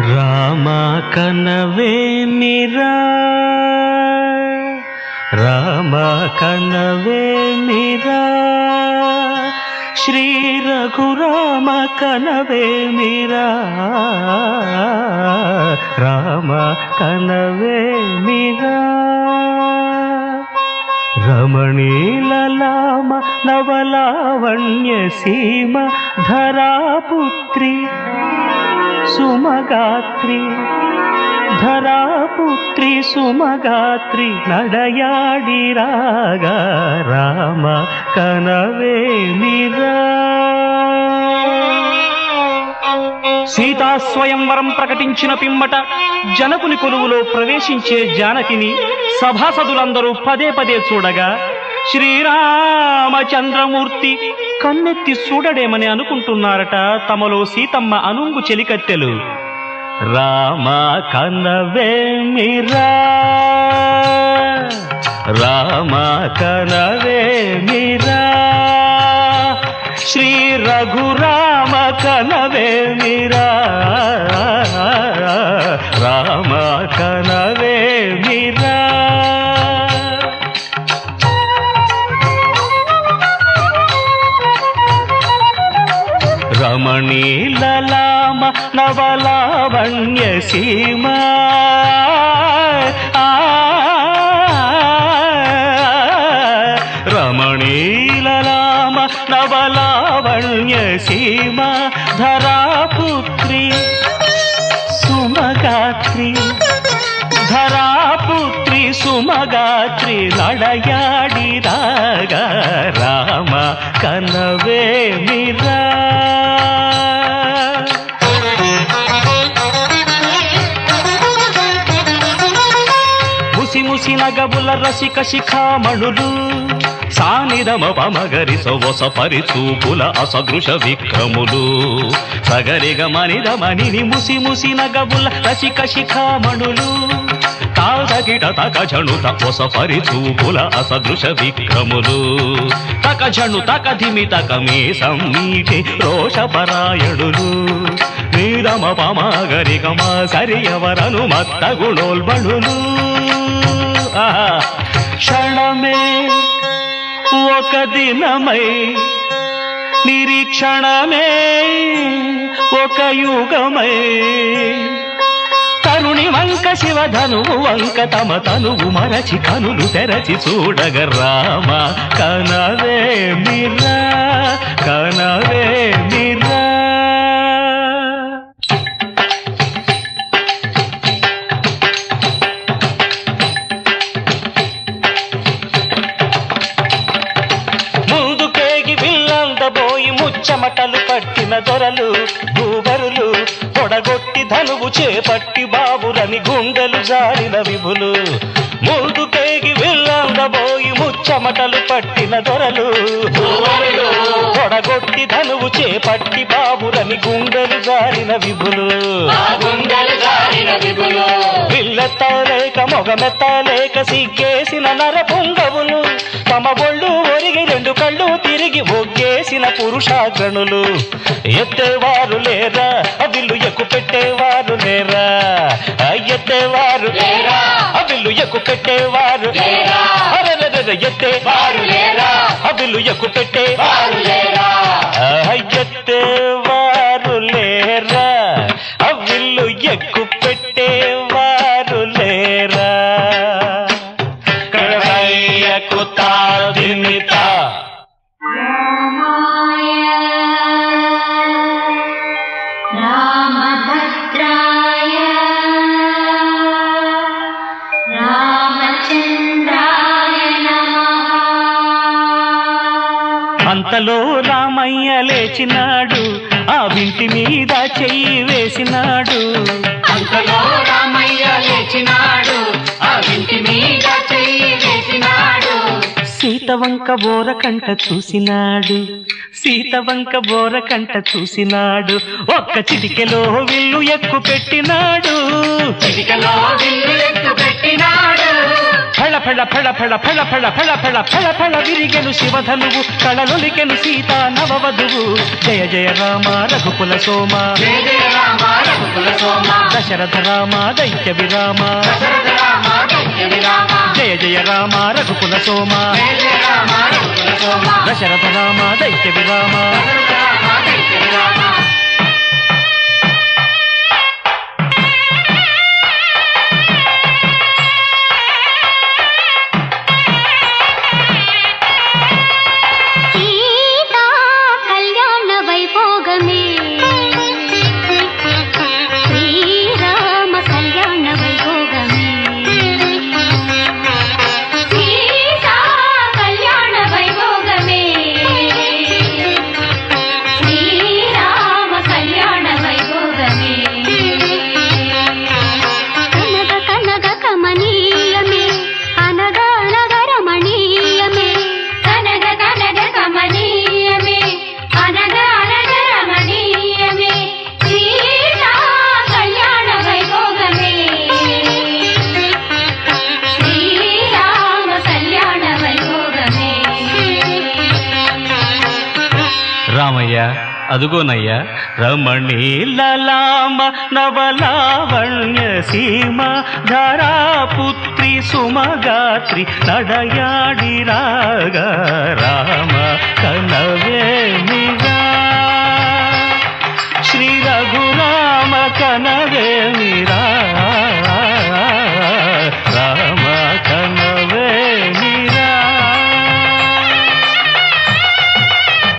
రామ కనవేమిరా రామ కనవేమిరా శ్రీ రఘురామ కనవేమిరా రామ కనవేమిరా రమణీలలామ నవలావణ్య సీమ ధరాపుత్రి సుమగాత్రి ధరాపుత్రి సుమగాత్రి నడయాడి రాగా రామ కనవేమిరా సీతా స్వయంవరం ప్రకటించిన పిమ్మట జనకుని కొలువులో ప్రవేశించే జానకిని సభాసదులందరూ పదే పదే చూడగా శ్రీరామచంద్రమూర్తి కన్నెత్తి చూడడేమని అనుకుంటున్నారట తమలో సీతమ్మ అనుంగు చెలికత్తెలు. రామ కనవేమిరా రామ కనవేమిరా శ్రీ రఘురామ కనవేమిరా రామ కనవేమిరా రమణీలలామ నవలావణ్య సీమ రమణీలలామ నవలావణ్య సీమ ధరాపుత్రి సుమగాత్రి ధరాపుత్రి సుమగాత్రి నడయాడి రాగా రామ కనవేమిరా ముసి నగబుల రసిక శిఖామణులు సానిదమ పమగరి సొవస పరిచూపుల అసదృశ విక్రములు సగరిగ మనిదమని ముసి నగబుల రసిక శిఖామణులు తాదగిట తక జణు తపొస పరిచూపుల అసదృశ విక్రములు తక జణు తక ధిమి తక మీ సమ్మీటి రోషపరాయణులు నీరమ పమగరి గమ సరియవరను మత్త గుణోల్బణులు క్షణమే ఒక దినమై నిరీక్షణమే ఒక యుగమై తరుణి వంక శివధనువు వంక తమ తనువు మరచి కనులు తెరచి చూడగ రామ కనవేమిరా కనవేమిరా చెమటలు పట్టిన దొరలు భూవరులు పొడగొట్టి ధనువు చేపట్టి బాబురని గుండెలు జారిన విభులు ముందుకేగి వెళ్ళందబోయి ముచ్చమటలు పట్టిన దొరలు పొడగొట్టి ధనువు చేపట్టి బాబురని గుండెలు జారిన విభులు విల్లెత్తలేక మొగమెత్తలేక సిగ్గేసిన నర పొంగవులు తమ ఒళ్ళు ఒరిగి రెండు కళ్ళు తిరిగి ఒగ్గేసిన పురుషాగ్రణులు ఎత్తేవారు లేరా అవిల్లు ఎక్కు పెట్టేవారు లేరా ఎత్తేవారు లేరా అవిల్లు ఎక్కు పెట్టేవారు ఎత్తేవారు లేరా అవిల్లు ఎక్కు పెట్టేవారు లేరా ఎత్తేవారు లేరా అవిల్లు ఎక్కు పెట్టేవారు లేరా కుతాదిమిత రామభద్రాయ రామచంద్రాయ నమః. అంతలో రామయ్య లేచినాడు ఆ వింటి మీద చెయ్యి వేసినాడు. అంతలో రామయ్య లేచినాడు ఆ వింటి మీద చెయ్యి వేసినాడు. సీతవంక బోరకంట చూసినాడు సీతవంక బోరకంట చూసినాడు. ఒక్క చిటికెలో విల్లు ఎక్కు పెట్టినాడు చిటికెలో విల్లు ఎక్కు పెట్టినాడు. ఫళ ఫళ ఫళ ఫళ ఫళ ఫళ ఫళ ఫళ ఫళ ఫళ విరిగెను శివధనువు కళలొలికెను సీతా నవవధువు. జయ జయ రామ రఘుకుల సోమ జయ జయ రామ రఘుకుల సోమ దశరథ రామ దైత్య విరామ దశరథ రామ దైత్య విరామ జయ జయ రామ రఘుకుల సోమ జయ జయ రామ రఘుకుల సోమ దశరథ రామ దైత్య విరామ దశరథ రామ దైత్య విరామ సీతా కళ్యాణ వైభోగమే శ్రీరామ కళ్యాణ వైభోగమే సీతా కళ్యాణ వైభోగమే శ్రీరామ కళ్యాణ వైభోగమే కనగ కనగ కమనీయమే అనగా అనగ రమణీయమే కనగ కనగ కమనీయమే అనగ అనగ రమణీయమే సీతా కళ్యాణ వైభోగమే శ్రీరామ కళ్యాణ వైభోగమే రామయ్య అదుగోనయ్యా రమణీలలామ నవలావణ్య సీమ ధరాపుత్రి సుమగాత్రి నడయాడి రాగా రామ కనవేమిరా శ్రీ రఘురామ కనవేమిరా